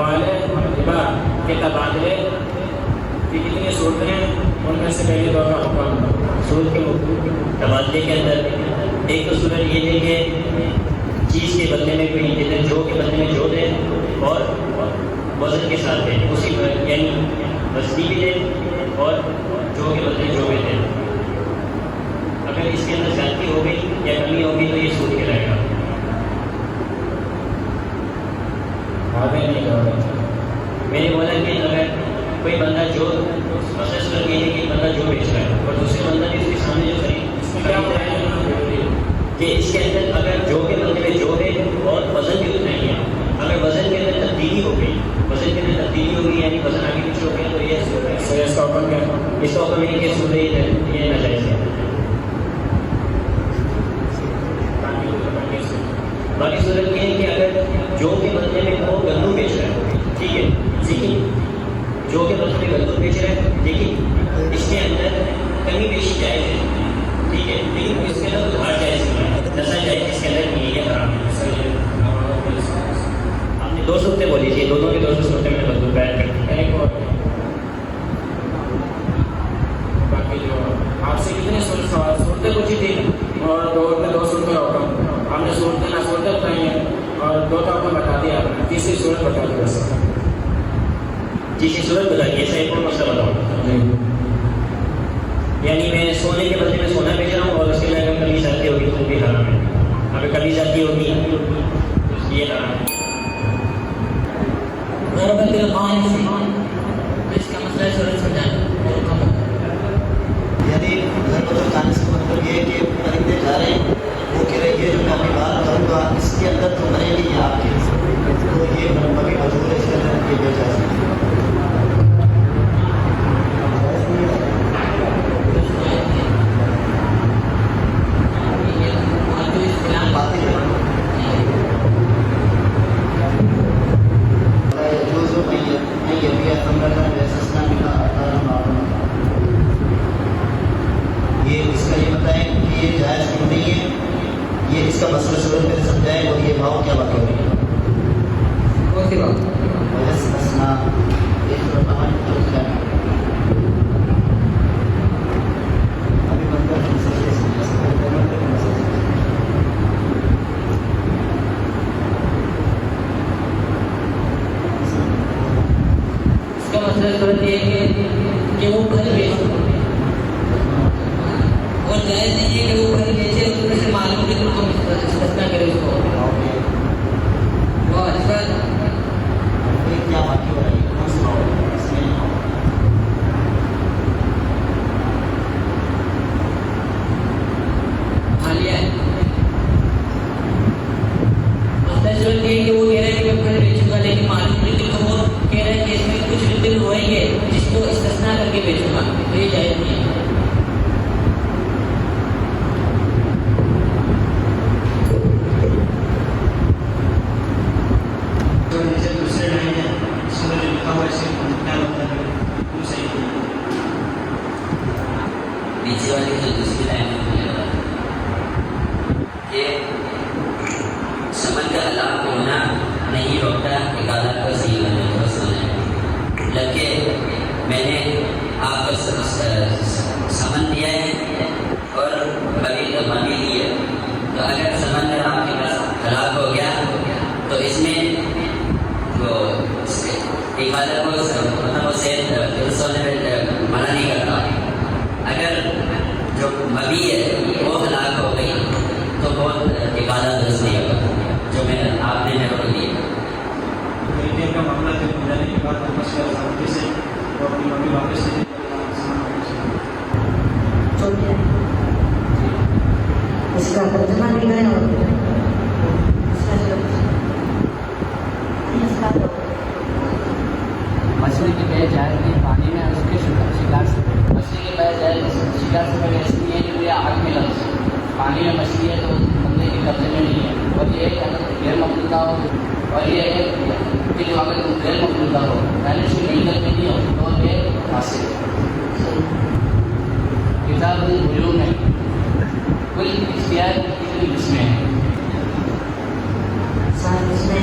حوالے ربا کے تبادلے کی کتنی صورتیں ہیں، ان میں سے پہلی دو کا حکم سود کے تبادلے کے اندر ایک تو صورت یہ ہے کہ چیز کے بدلے میں کوئی جتنے جو کے بدلے میں جو دے اور وزن کے ساتھ دے، اسی پر یعنی وزنی بھی دے اور جو کے بدلے جو بھی دے. اگر اس کے اندر زیادتی ہو گئی یا کمی ہوگی تو یہ سود کہلائے گا. آگے نہیں کرو. میں نے بولا کہ اگر کوئی بندہ جو مسئلہ صورت یہ ہے کہ بندہ جو بیچ رہا ہے اور دوسرے بندہ بھی اس کے سامنے جو خرید رہا ہے کہ اس کے اندر اگر جو کے بدلے میں جو ہے اور وزن بھی اتنا ہی ہے. اگر وزن کے اندر تبدیلی ہو گئی، وزن کے اندر تبدیلی ہو گئی یعنی وزن آگے پیچھے ہو گیا تو یہ سود ہے. اس کا حکم کیا ہے؟ اس کا حکم ہے کہ سود یہ ناجائز ہے. باقی صورت یہ ہے کہ اگر جو کے بدلے میں وہ گندم بیچ رہا ہے، ٹھیک ہے، لیکن جو کے بدلے میں گندم بیچ رہا ہے لیکن اس کے اندر کمی بیشی جائز ہے، ٹھیک ہے، لیکن اس کے اندر ادھار جائز نہیں ہے، نسل جائز اس کے اندر نہیں ہے، حرام ہے. آپ نے 2 صورتیں بولی تھی، دونوں کی 2 صورتیں میں نے بدل بیان کر دی. ایک اور باقی جو آپ سے کتنے صورتیں پوچھی تھی اور دو صورتوں کا حکم ہم نے صورتیں بتائی ہیں اور 2 کا حکم بتا دیا آپ نے. تیسری صورت بتا دی بس. تیسری صورت بتائیے، صحیح کو مسئلہ بتاؤ. یعنی میں سونے کے بدلے میں سونا بیچ رہا ہوں اور اس کے لیے اگر کمی زیادتی ہوگی تو بھی حرام ہے. اگر کمی زیادتی ہوگی تو یہ حرام ہے. اس کا مسئلہ صورت سمجھانا اور کم یعنی ضرورت بتانے سے مطلب یہ ہے کہ پرندے جا رہے ہیں، وہ کہہ رہے ہیں یہ جو میں اپنی بات کروں گا اس کے اندر تو مرے گی یہ آپ کے، تو یہ کبھی مجبور ہے اس کے اندر یہ بیچا سکتے ہیں. اس کا مسئلہ صورت میں سمجھائیں اور یہ بھاؤ کیا بات ہو رہی ہے. کون سی بات؟ اس کا مسئلہ صورت یہ ہے کہ وہ پھل بیچ اور جائز نہیں ہے کہ وہ پھل بیچے اس میں سے معلوم کہ تم کو استثنا کرے اس کو. اور اس کا کیا بات ہو رہی ہے اس میں حالیہ ہے. مسئلہ صورت یہ ہے کہ وہ کہہ رہے ہیں کہ میں پھل بیچوں گا لیکن معلوم نہیں کہ وہ کہہ رہے ہیں کہ اس میں کچھ ردل ہوئیں گے جس کو استثنا کر کے بیچوں گا، تو یہ جائز نہیں ہے. پیچھے والی جو دوسری لائن یہ سمجھ کا ہلاک ہونا نہیں روکتا عبادت کو صحیح بننے کو سمجھنا، جبکہ میں نے آپ کو سمن دیا ہے اور مبی لی ہے، تو اگر سمن میں آپ کے پاس ہلاک ہو گیا تو اس میں وہ عبادت کو مطلب اسے درست ہونے میں منع نہیں کرتا. اگر جو مبی ہے وہ ہلاک ہو گئی تو وہ عبادت درست نہیں ہوگا جو میں آپ نے میرے کو دی. خریدنے کا معاملہ جب ہو جانے کے بعد واپس کیا سامنے سے وہ اپنی ممی واپس سے اس کا ترجمہ بھی ہے اور مچھلی کی پہ جائے گی پانی میں اس کے شکار سے مچھلی کے پہ جائے شکار سے پہلے اس لیے کہ یہ آگ میں لگ پانی میں مچھلی ہے تو بندے کے قبضے میں نہیں ہے، اور یہ غیر مقبولہ ہو اور یہ ہے کہ جو اگر غیر مقبولہ ہو پہلے اس کی ملکت میں نہیں ہو تو یہ حاصل کتاب علوم میں کوئی اختیار اس میں ہے. اس میں